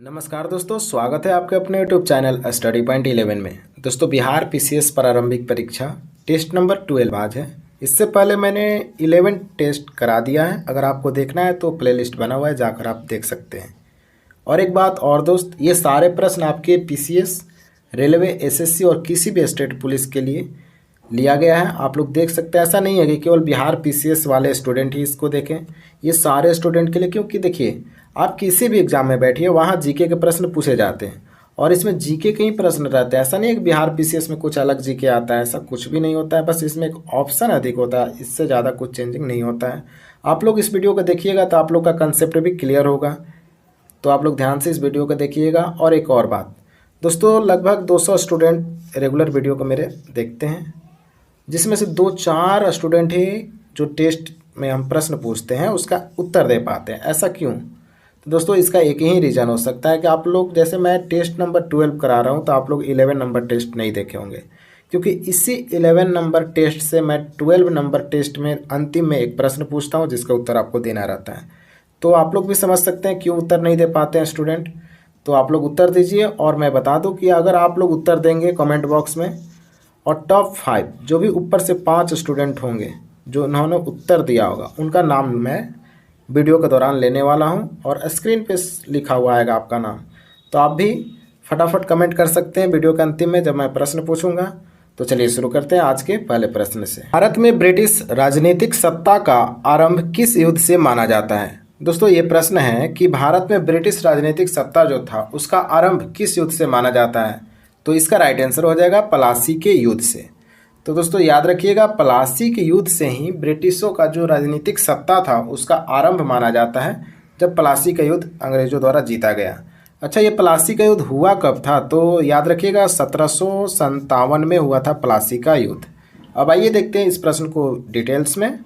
नमस्कार दोस्तों, स्वागत है आपके अपने यूट्यूब चैनल स्टडी पॉइंट 11 में। दोस्तों, बिहार पीसीएस प्रारंभिक परीक्षा टेस्ट नंबर 12 आज है। इससे पहले मैंने 11 टेस्ट करा दिया है। अगर आपको देखना है तो प्लेलिस्ट बना हुआ है, जाकर आप देख सकते हैं। और एक बात और दोस्त, ये सारे प्रश्न आपके पीसीएस, रेलवे, एसएससी और किसी भी स्टेट पुलिस के लिए लिया गया है। आप लोग देख सकते हैं। ऐसा नहीं है कि केवल बिहार पीसीएस वाले स्टूडेंट ही इसको देखें, ये सारे स्टूडेंट के लिए। क्योंकि देखिए, आप किसी भी एग्जाम में बैठिए, वहाँ जीके के प्रश्न पूछे जाते हैं और इसमें जीके के ही प्रश्न रहते हैं। ऐसा नहीं है कि बिहार पीसीएस में कुछ अलग जीके आता है, ऐसा कुछ भी नहीं होता है। बस इसमें एक ऑप्शन अधिक होता है, इससे ज़्यादा कुछ चेंजिंग नहीं होता है। आप लोग इस वीडियो को देखिएगा तो आप लोग का कंसेप्ट भी क्लियर होगा। तो आप लोग ध्यान से इस वीडियो को देखिएगा। और एक और बात दोस्तों, लगभग 200 स्टूडेंट रेगुलर वीडियो को मेरे देखते हैं, जिसमें से 2-4 स्टूडेंट ही जो टेस्ट में हम प्रश्न पूछते हैं उसका उत्तर दे पाते हैं। ऐसा क्यों? तो दोस्तों, इसका एक ही रीज़न हो सकता है कि आप लोग, जैसे मैं टेस्ट नंबर 12 करा रहा हूं, तो आप लोग 11 नंबर टेस्ट नहीं देखे होंगे। क्योंकि इसी 11 नंबर टेस्ट से मैं 12 नंबर टेस्ट में अंतिम में एक प्रश्न पूछता हूं, जिसका उत्तर आपको देना रहता है। तो आप लोग भी समझ सकते हैं क्यों उत्तर नहीं दे पाते हैं स्टूडेंट। तो आप लोग उत्तर दीजिए। और मैं बता दूँ कि अगर आप लोग उत्तर देंगे कमेंट बॉक्स में, और टॉप 5 जो भी ऊपर से 5 स्टूडेंट होंगे जो उन्होंने उत्तर दिया होगा, उनका नाम मैं वीडियो के दौरान लेने वाला हूं। और स्क्रीन पे लिखा हुआ आएगा आपका नाम। तो आप भी फटाफट कमेंट कर सकते हैं वीडियो के अंतिम में जब मैं प्रश्न पूछूंगा। तो चलिए शुरू करते हैं आज के पहले प्रश्न से। भारत में ब्रिटिश राजनीतिक सत्ता का आरंभ किस युद्ध से माना जाता है? दोस्तों, ये प्रश्न है कि भारत में ब्रिटिश राजनीतिक सत्ता जो था उसका आरंभ किस युद्ध से माना जाता है। तो इसका राइट आंसर हो जाएगा प्लासी के युद्ध से। तो दोस्तों याद रखिएगा, प्लासी के युद्ध से ही ब्रिटिशों का जो राजनीतिक सत्ता था उसका आरंभ माना जाता है, जब प्लासी का युद्ध अंग्रेजों द्वारा जीता गया। अच्छा, ये प्लासी का युद्ध हुआ कब था? तो याद रखिएगा 1757 में हुआ था प्लासी का युद्ध। अब आइए देखते हैं इस प्रश्न को डिटेल्स में।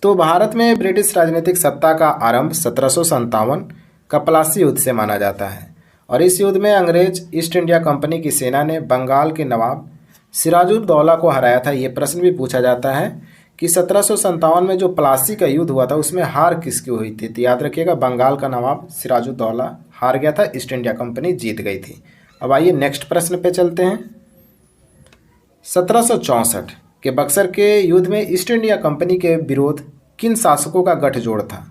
तो भारत में ब्रिटिश राजनीतिक सत्ता का आरंभ 1757 का प्लासी युद्ध से माना जाता है। और इस युद्ध में अंग्रेज ईस्ट इंडिया कंपनी की सेना ने बंगाल के नवाब सिराजुद्दौला को हराया था। ये प्रश्न भी पूछा जाता है कि 1757 में जो प्लासी का युद्ध हुआ था उसमें हार किसकी हुई थी? तो याद रखिएगा, बंगाल का नवाब सिराजुद्दौला हार गया था, ईस्ट इंडिया कंपनी जीत गई थी। अब आइए नेक्स्ट प्रश्न पे चलते हैं। 1764 के बक्सर के युद्ध में ईस्ट इंडिया कंपनी के विरोध किन शासकों का गठजोड़ था?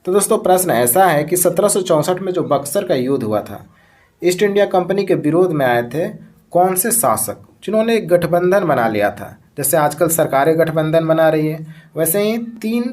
तो दोस्तों प्रश्न ऐसा है कि 1764 में जो बक्सर का युद्ध हुआ था, ईस्ट इंडिया कंपनी के विरोध में आए थे कौन से शासक, जिन्होंने एक गठबंधन बना लिया था। जैसे आजकल सरकारें गठबंधन बना रही है, वैसे ही 3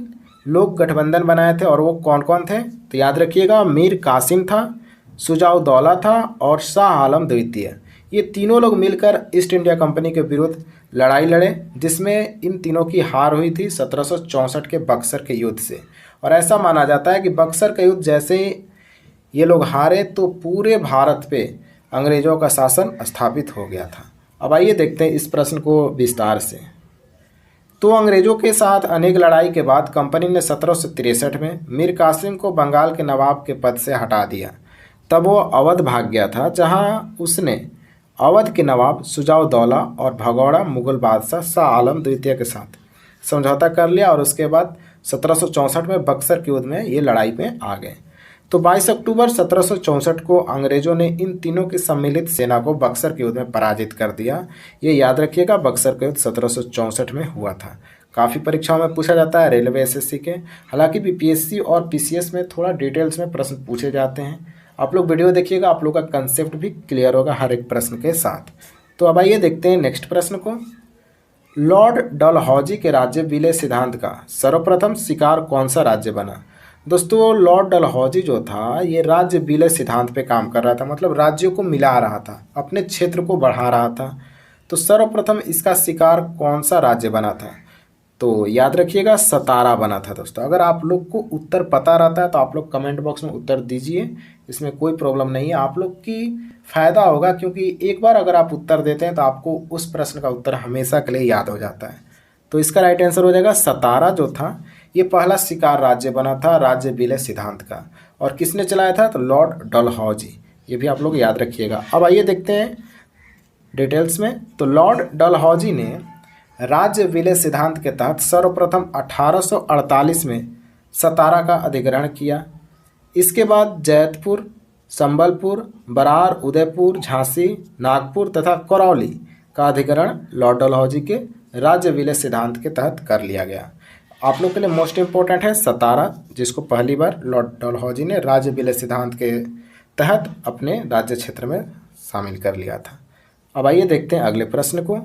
लोग गठबंधन बनाए थे। और वो कौन कौन थे? तो याद रखिएगा, मीर कासिम था, शुजाउद्दौला था और शाह आलम द्वितीय। ये तीनों लोग मिलकर ईस्ट इंडिया कंपनी के विरुद्ध लड़ाई लड़े, जिसमें इन तीनों की हार हुई थी 1764 के बक्सर के युद्ध से। और ऐसा माना जाता है कि बक्सर का युद्ध जैसे ही ये लोग हारे तो पूरे भारत पे अंग्रेजों का शासन स्थापित हो गया था। अब आइए देखते हैं इस प्रश्न को विस्तार से। तो अंग्रेजों के साथ अनेक लड़ाई के बाद कंपनी ने 1763 में मीर कासिम को बंगाल के नवाब के पद से हटा दिया। तब वो अवध भाग गया था, जहां उसने अवध के नवाब शुजाउद्दौला और भगौड़ा मुगल बादशाह शाह आलम द्वितीय के साथ समझौता कर लिया। और उसके बाद 1764 में बक्सर के युद्ध में ये लड़ाई में आ गए। तो 22 अक्टूबर 1764 को अंग्रेजों ने इन तीनों की सम्मिलित सेना को बक्सर के युद्ध में पराजित कर दिया। ये याद रखिएगा, बक्सर का युद्ध 1764 में हुआ था। काफ़ी परीक्षाओं में पूछा जाता है, रेलवे, एसएससी के। हालांकि बीपीएससी और पीसीएस में थोड़ा डिटेल्स में प्रश्न पूछे जाते हैं। आप लोग वीडियो देखिएगा, आप लोग का कंसेप्ट भी क्लियर होगा हर एक प्रश्न के साथ। तो अब आइए देखते हैं नेक्स्ट प्रश्न को। लॉर्ड डलहौजी के राज्य विलय सिद्धांत का सर्वप्रथम शिकार कौन सा राज्य बना? दोस्तों, लॉर्ड डलहौजी जो था ये राज्य विलय सिद्धांत पे काम कर रहा था, मतलब राज्यों को मिला रहा था, अपने क्षेत्र को बढ़ा रहा था। तो सर्वप्रथम इसका शिकार कौन सा राज्य बना था? तो याद रखिएगा, सतारा बना था। दोस्तों, अगर आप लोग को उत्तर पता रहता है तो आप लोग कमेंट बॉक्स में उत्तर दीजिए, इसमें कोई प्रॉब्लम नहीं है। आप लोग की फ़ायदा होगा, क्योंकि एक बार अगर आप उत्तर देते हैं तो आपको उस प्रश्न का उत्तर हमेशा के लिए याद हो जाता है। तो इसका राइट आंसर हो जाएगा, सतारा जो था ये पहला शिकार राज्य बना था राज्य विलय सिद्धांत का। और किसने चलाया था? तो लॉर्ड डलहौजी। ये भी आप लोग याद रखिएगा। अब आइए देखते हैं डिटेल्स में। तो लॉर्ड डलहौजी ने राज्य विलय सिद्धांत के तहत सर्वप्रथम 1848 में सतारा का अधिग्रहण किया। इसके बाद जैतपुर, संबलपुर, बरार, उदयपुर, झांसी, नागपुर तथा करौली का अधिग्रहण लॉर्ड डलहौजी के राज्य विलय सिद्धांत के तहत कर लिया गया। आप लोग के लिए मोस्ट इंपॉर्टेंट है सतारा, जिसको पहली बार लॉर्ड डलहौजी ने राज्य विलय सिद्धांत के तहत अपने राज्य क्षेत्र में शामिल कर लिया था। अब आइए देखते हैं अगले प्रश्न को।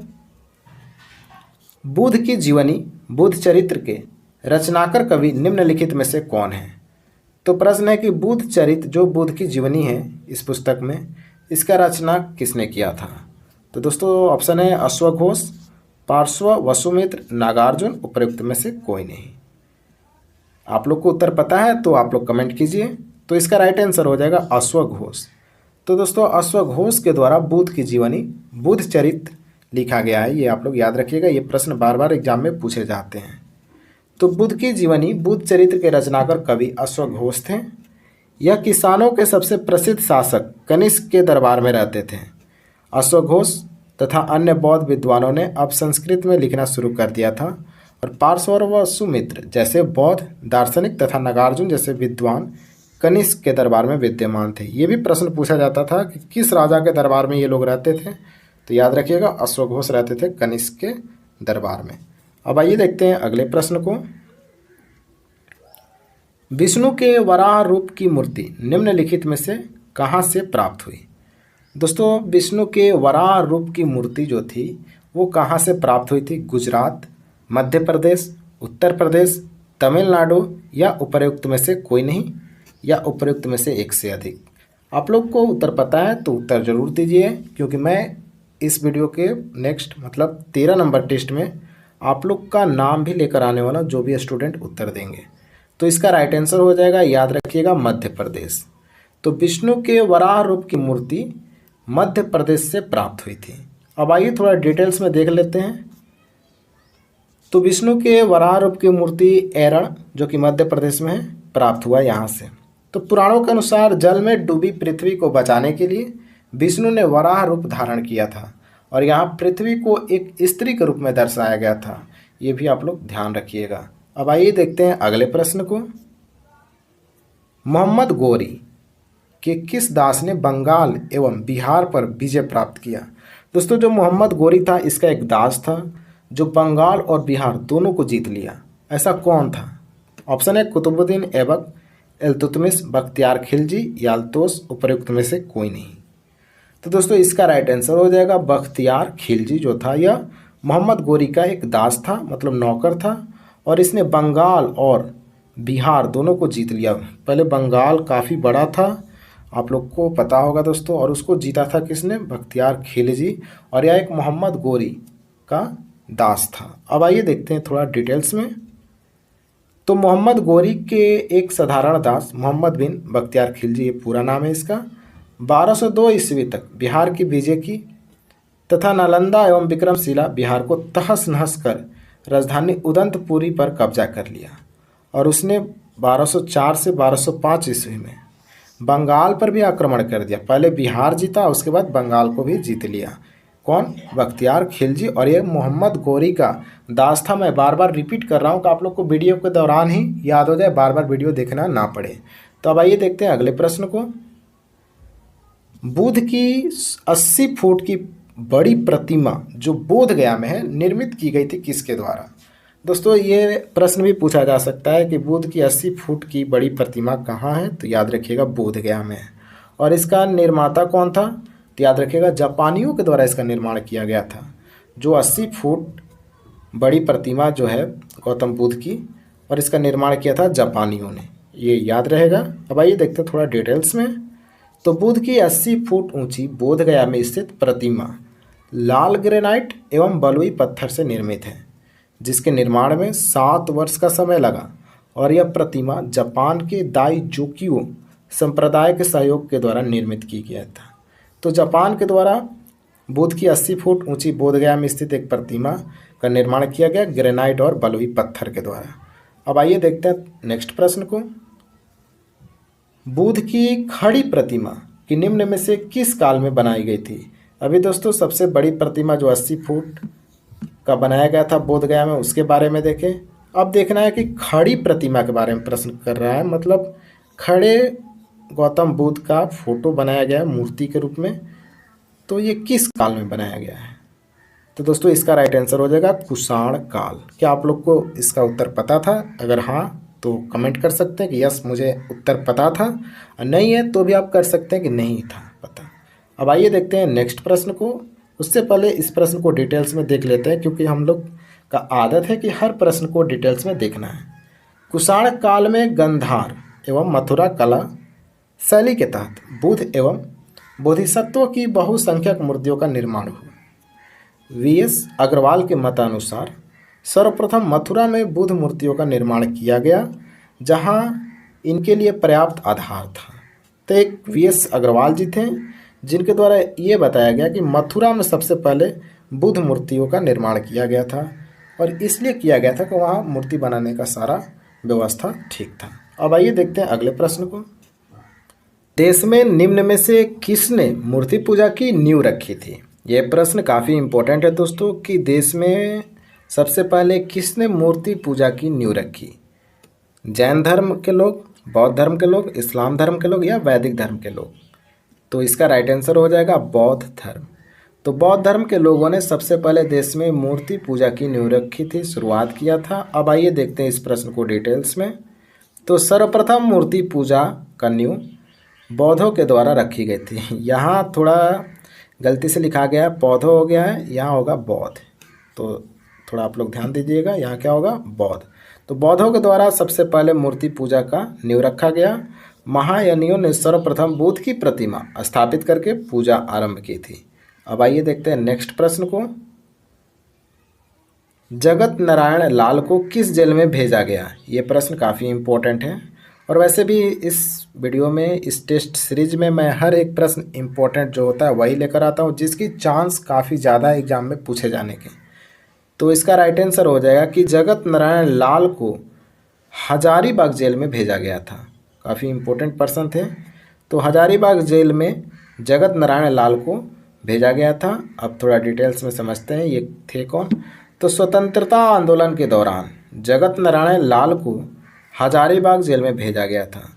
बुद्ध की जीवनी, बुद्ध चरित्र के रचनाकार कवि निम्नलिखित में से कौन है? तो प्रश्न है कि बुद्ध चरित्र जो बुद्ध की जीवनी है इस पुस्तक में, इसका रचना किसने किया था? तो दोस्तों ऑप्शन है अश्वघोष, पार्श्व, वसुमित्र, नागार्जुन, उपर्युक्त में से कोई नहीं। आप लोग को उत्तर पता है तो आप लोग कमेंट कीजिए। तो इसका राइट आंसर हो जाएगा अश्वघोष। तो दोस्तों अश्वघोष के द्वारा बुद्ध की जीवनी, बुद्ध चरित्र लिखा गया है। ये आप लोग याद रखिएगा, ये प्रश्न बार बार एग्जाम में पूछे जाते हैं। तो बुद्ध की जीवनी, बुद्ध चरित्र के रचनाकार कवि अश्वघोष थे। यह किसानों के सबसे प्रसिद्ध शासक कनिष्क के दरबार में रहते थे। अश्वघोष तथा अन्य बौद्ध विद्वानों ने अब संस्कृत में लिखना शुरू कर दिया था और पार्श्व व वसुमित्र जैसे बौद्ध दार्शनिक तथा नागार्जुन जैसे विद्वान कनिष्क के दरबार में विद्यमान थे। ये भी प्रश्न पूछा जाता था कि किस राजा के दरबार में ये लोग रहते थे, तो याद रखिएगा अश्वघोष रहते थे कनिष्क के दरबार में। अब आइए देखते हैं अगले प्रश्न को। विष्णु के वराह रूप की मूर्ति निम्नलिखित में से कहाँ से प्राप्त हुई? दोस्तों विष्णु के वराह रूप की मूर्ति जो थी वो कहाँ से प्राप्त हुई थी? गुजरात, मध्य प्रदेश, उत्तर प्रदेश, तमिलनाडु या उपर्युक्त में से कोई नहीं, या उपर्युक्त में से एक से अधिक। आप लोग को उत्तर पता है तो उत्तर जरूर दीजिए, क्योंकि मैं इस वीडियो के नेक्स्ट मतलब 13 नंबर टेस्ट में आप लोग का नाम भी लेकर आने वाला जो भी स्टूडेंट उत्तर देंगे। तो इसका राइट आंसर हो जाएगा, याद रखिएगा, मध्य प्रदेश। तो विष्णु के वराह रूप की मूर्ति मध्य प्रदेश से प्राप्त हुई थी। अब आइए थोड़ा डिटेल्स में देख लेते हैं। तो विष्णु के वराह रूप की मूर्ति एरण जो कि मध्य प्रदेश में है प्राप्त हुआ यहाँ से। तो पुराणों के अनुसार जल में डूबी पृथ्वी को बचाने के लिए विष्णु ने वराह रूप धारण किया था और यहाँ पृथ्वी को एक स्त्री के रूप में दर्शाया गया था। ये भी आप लोग ध्यान रखिएगा। अब आइए देखते हैं अगले प्रश्न को। मोहम्मद गोरी के किस दास ने बंगाल एवं बिहार पर विजय प्राप्त किया? दोस्तों जो मोहम्मद गोरी था इसका एक दास था जो बंगाल और बिहार दोनों को जीत लिया। ऐसा कौन था? ऑप्शन है कुतुबुद्दीन ऐबक, इल्तुतमिश, बख्तियार खिलजी, याल्तोस, उपर्युक्त में से कोई नहीं। तो दोस्तों इसका राइट आंसर हो जाएगा बख्तियार खिलजी। जो था यह मोहम्मद गोरी का एक दास था, मतलब नौकर था, और इसने बंगाल और बिहार दोनों को जीत लिया। पहले बंगाल काफ़ी बड़ा था, आप लोग को पता होगा दोस्तों, और उसको जीता था किसने? बख्तियार खिलजी, और यह एक मोहम्मद गोरी का दास था। अब आइए देखते हैं थोड़ा डिटेल्स में। तो मोहम्मद गोरी के एक साधारण दास मोहम्मद बिन बख्तियार खिलजी, ये पूरा नाम है इसका, 1202 ईस्वी तक बिहार की विजय की तथा नालंदा एवं विक्रमशिला बिहार को तहस नहस कर राजधानी उदंतपुरी पर कब्जा कर लिया। और उसने 1204 से 1205 ईस्वी में बंगाल पर भी आक्रमण कर दिया। पहले बिहार जीता, उसके बाद बंगाल को भी जीत लिया। कौन? बख्तियार खिलजी। और ये मोहम्मद गोरी का दास था। मैं बार बार रिपीट कर रहा हूँ कि आप लोग को वीडियो के दौरान ही याद हो जाए, बार बार वीडियो देखना ना पड़े। तो अब आइए देखते हैं अगले प्रश्न को। बुद्ध की 80 फुट की बड़ी प्रतिमा जो बोध गया में है निर्मित की गई थी किसके द्वारा? दोस्तों ये प्रश्न भी पूछा जा सकता है कि बुद्ध की 80 फुट की बड़ी प्रतिमा कहाँ है? तो याद रखिएगा बोध गया में है। और इसका निर्माता कौन था? तो याद रखिएगा जापानियों के द्वारा इसका निर्माण किया गया था। जो 80 फुट बड़ी प्रतिमा जो है गौतम बुद्ध की, और इसका निर्माण किया था जापानियों ने, ये याद रहेगा। अब आइए देखते हैं थोड़ा डिटेल्स में। तो बुद्ध की 80 फुट ऊंची बोध गया में स्थित प्रतिमा लाल ग्रेनाइट एवं बलुई पत्थर से निर्मित है, जिसके निर्माण में 7 वर्ष का समय लगा। और यह प्रतिमा जापान के दाई जोकियो संप्रदाय के सहयोग के द्वारा निर्मित की गया था। तो जापान के द्वारा बुद्ध की 80 फुट ऊंची बोध गया में स्थित एक प्रतिमा का निर्माण किया गया ग्रेनाइट और बलुई पत्थर के द्वारा। अब आइए देखते हैं नेक्स्ट प्रश्न को। बुद्ध की खड़ी प्रतिमा की निम्न में से किस काल में बनाई गई थी? अभी दोस्तों सबसे बड़ी प्रतिमा जो 80 फुट का बनाया गया था बोध गया में, उसके बारे में देखें। अब देखना है कि खड़ी प्रतिमा के बारे में प्रश्न कर रहा है, मतलब खड़े गौतम बुद्ध का फोटो बनाया गया है मूर्ति के रूप में, तो ये किस काल में बनाया गया है? तो दोस्तों इसका राइट आंसर हो जाएगा कुषाण काल। क्या आप लोग को इसका उत्तर पता था? अगर हाँ तो कमेंट कर सकते हैं कि यस मुझे उत्तर पता था, और नहीं है तो भी आप कर सकते हैं कि नहीं था पता। अब आइए देखते हैं नेक्स्ट प्रश्न को। उससे पहले इस प्रश्न को डिटेल्स में देख लेते हैं, क्योंकि हम लोग का आदत है कि हर प्रश्न को डिटेल्स में देखना है। कुषाण काल में गांधार एवं मथुरा कला शैली के तहत बुद्ध एवं बोधिसत्वों की बहुसंख्यक मूर्तियों का निर्माण हुआ। वीएस अग्रवाल के मतानुसार सर्वप्रथम मथुरा में बुद्ध मूर्तियों का निर्माण किया गया, जहां इनके लिए पर्याप्त आधार था। तो एक वीएस अग्रवाल जी थे जिनके द्वारा ये बताया गया कि मथुरा में सबसे पहले बुद्ध मूर्तियों का निर्माण किया गया था, और इसलिए किया गया था कि वहाँ मूर्ति बनाने का सारा व्यवस्था ठीक था। अब आइए देखते हैं अगले प्रश्न को। देश में निम्न में से किसने मूर्ति पूजा की नींव रखी थी? ये प्रश्न काफ़ी इम्पोर्टेंट है दोस्तों, कि देश में सबसे पहले किसने मूर्ति पूजा की नींव रखी? जैन धर्म के लोग, बौद्ध धर्म के लोग, इस्लाम धर्म के लोग, या वैदिक धर्म के लोग? तो इसका राइट आंसर हो जाएगा बौद्ध धर्म। तो बौद्ध धर्म के लोगों ने सबसे पहले देश में मूर्ति पूजा की नींव रखी थी, शुरुआत किया था। अब आइए देखते हैं इस प्रश्न को डिटेल्स में। तो सर्वप्रथम मूर्ति पूजा का नींव बौद्धों के द्वारा रखी गई थी। यहाँ थोड़ा गलती से लिखा गया है, पौधों हो गया है, यहाँ होगा बौद्ध। तो थोड़ा आप लोग ध्यान दीजिएगा, यहाँ क्या होगा? बौद्ध। तो बौद्धों के द्वारा सबसे पहले मूर्ति पूजा का नींव रखा गया। महायानियों ने सर्वप्रथम बुद्ध की प्रतिमा स्थापित करके पूजा आरंभ की थी। अब आइए देखते हैं नेक्स्ट प्रश्न को। जगत नारायण लाल को किस जेल में भेजा गया? ये प्रश्न काफ़ी इम्पोर्टेंट है, और वैसे भी इस वीडियो में, इस टेस्ट सीरीज में मैं हर एक प्रश्न इम्पोर्टेंट जो होता है वही लेकर आता हूँ, जिसकी चांस काफ़ी ज़्यादा एग्जाम में पूछे जाने के। तो इसका राइट आंसर हो जाएगा कि जगत नारायण लाल को हजारीबाग जेल में भेजा गया था। काफ़ी इम्पोर्टेंट पर्सन थे। तो हजारीबाग जेल में जगत नारायण लाल को भेजा गया था। अब थोड़ा डिटेल्स में समझते हैं ये थे कौन। तो स्वतंत्रता आंदोलन के दौरान जगत नारायण लाल को हजारीबाग जेल में भेजा गया था।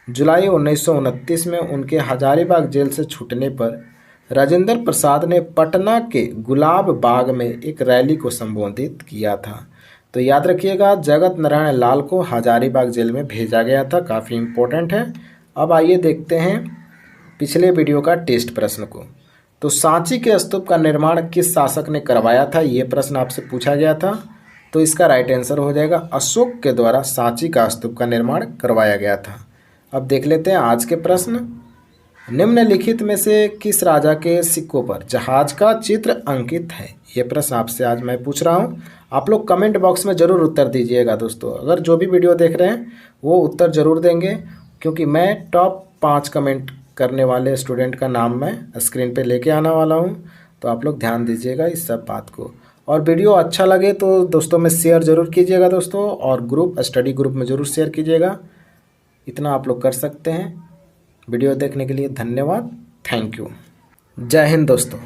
जुलाई 1929 में उनके हजारीबाग जेल से छूटने पर राजेंद्र प्रसाद ने पटना के गुलाब बाग में एक रैली को संबोधित किया था। तो याद रखिएगा, जगत नारायण लाल को हजारीबाग जेल में भेजा गया था। काफ़ी इम्पोर्टेंट है। अब आइए देखते हैं पिछले वीडियो का टेस्ट प्रश्न को। तो सांची के स्तूप का निर्माण किस शासक ने करवाया था? ये प्रश्न आपसे पूछा गया था। तो इसका राइट आंसर हो जाएगा अशोक के द्वारा सांची का स्तूप का निर्माण करवाया गया था। अब देख लेते हैं आज के प्रश्न। निम्नलिखित में से किस राजा के सिक्कों पर जहाज का चित्र अंकित है? ये प्रश्न आपसे आज मैं पूछ रहा हूँ। आप लोग कमेंट बॉक्स में ज़रूर उत्तर दीजिएगा दोस्तों। अगर जो भी वीडियो देख रहे हैं वो उत्तर ज़रूर देंगे, क्योंकि मैं टॉप 5 कमेंट करने वाले स्टूडेंट का नाम मैं स्क्रीन पे लेके आने वाला हूँ। तो आप लोग ध्यान दीजिएगा इस सब बात को। और वीडियो अच्छा लगे तो दोस्तों में शेयर ज़रूर कीजिएगा दोस्तों, और ग्रुप, स्टडी ग्रुप में ज़रूर शेयर कीजिएगा। इतना आप लोग कर सकते हैं। वीडियो देखने के लिए धन्यवाद। Thank you. जय हिंद दोस्तों।